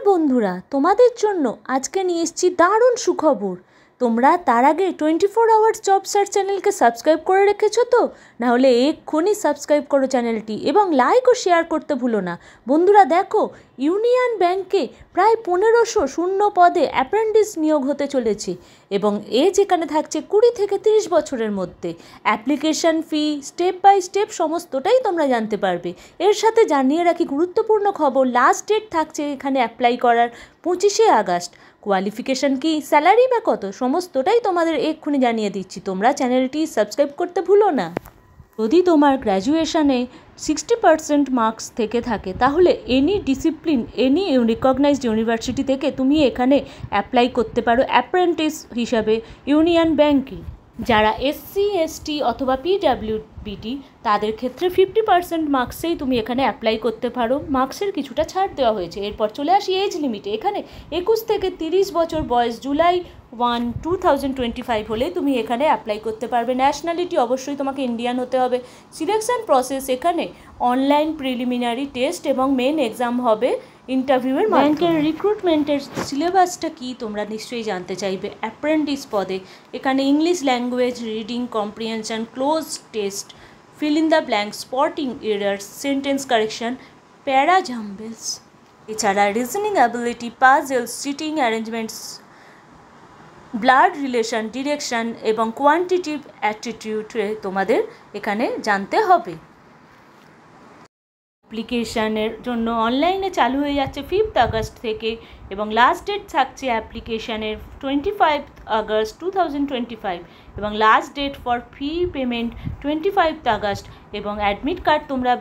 বন্ধুরা, তোমাদের জন্য আজকে নিয়ে এসেছি দারুণ সুখবর। তোমরা তার আগে 24 আওয়ার্স জব সার্চ চ্যানেলকে সাবস্ক্রাইব করে রেখেছো তো? নাহলে এক্ষুনি সাবস্ক্রাইব করো চ্যানেলটি এবং লাইক ও শেয়ার করতে ভুলো না। বন্ধুরা দেখো, ইউনিয়ন ব্যাংকে প্রায় 1500 শূন্য পদে অ্যাপ্রেন্টিস নিয়োগ হতে চলেছে এবং এজ এখানে থাকছে 20 থেকে 30 বছরের মধ্যে। Application fee step by step সমস্তটাই তোমরা জানতে পারবে। এর সাথে জানিয়ে রাখি গুরুত্বপূর্ণ খবর, লাস্ট ডেট থাকছে এখানে অ্যাপ্লাই করার 25শে আগস্ট। কোয়ালিফিকেশান কি, স্যালারি বা কত, সমস্তটাই তোমাদের এক্ষুনি জানিয়ে দিচ্ছি। তোমরা চ্যানেলটি সাবস্ক্রাইব করতে ভুলো না। যদি তোমার গ্র্যাজুয়েশনে 60% মার্কস থেকে থাকে তাহলে any discipline, any recognised university থেকে তুমি এখানে অ্যাপ্লাই করতে পারো অ্যাপ্রেন্টিস হিসাবে ইউনিয়ন ব্যাংকে। যারা এসসি এসটি অথবা পিডাব্লিউবিটি তাদের ক্ষেত্রে 50% মার্কসেই তুমি এখানে অ্যাপ্লাই করতে পারো। মার্কসের কিছুটা ছাড় দেওয়া হয়েছে। এরপর চলে আসি এজ লিমিটে। এখানে 21 থেকে 30 বছর বয়স, জুলাই 1, 2025 হলে তুমি এখানে অ্যাপ্লাই করতে পারবে। ন্যাশনালিটি অবশ্যই তোমাকে ইন্ডিয়ান হতে হবে। সিলেকশন প্রসেস এখানে অনলাইন প্রিলিমিনারি টেস্ট এবং মেন এক্সাম হবে ইন্টারভিউয়ের মাধ্যমে। ব্যাংকের রিক্রুটমেন্টের সিলেবাসটা কি তোমরা নিশ্চয়ই জানতে চাইবে। অ্যাপ্রেন্টিস পদে এখানে English language, reading comprehension, cloze test, fill in the blank, spotting errors, sentence correction, para jumbles, এছাড়া reasoning ability, puzzles, seating arrangements, blood relation, direction এবং কোয়ান্টিটিভ অ্যাটিটিউডে তোমাদের এখানে জানতে হবে। অ্যাপ্লিকেশানের জন্য অনলাইনে চালু হয়ে যাচ্ছে 5 আগস্ট থেকে এবং লাস্ট ডেট থাকছে অ্যাপ্লিকেশানের 25 আগস্ট 2025 এবং last date for fee payment 25 August এবং অ্যাডমিট কার্ড তোমরা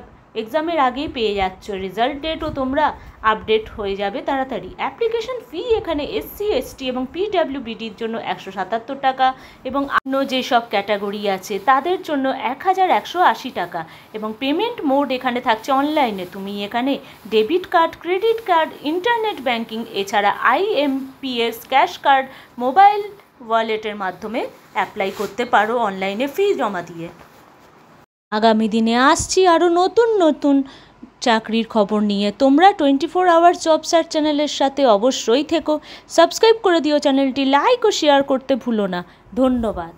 এক্সামের আগেই পেয়ে যাচ্ছ। রেজাল্ট ডেটও তোমরা আপডেট হয়ে যাবে তাড়াতাড়ি। অ্যাপ্লিকেশন ফি এখানে এসসি এসটি এবং পিডাব্লিউবিডির জন্য 177 টাকা এবং অন্য যেসব ক্যাটাগরি আছে তাদের জন্য 1180 টাকা এবং পেমেন্ট মোড এখানে থাকছে অনলাইনে। তুমি এখানে debit card, credit card, internet banking এছাড়া আইএমপিএস, ক্যাশ কার্ড, মোবাইল ওয়ালেটের মাধ্যমে অ্যাপ্লাই করতে পারো অনলাইনে ফি জমা দিয়ে। আগামী দিনে আসছি আরও নতুন নতুন চাকরির খবর নিয়ে। তোমরা 24 আওয়ার্স জব সার্চ চ্যানেলের সাথে অবশ্যই থেকো। সাবস্ক্রাইব করে দিও চ্যানেলটি, লাইক ও শেয়ার করতে ভুলো না। ধন্যবাদ।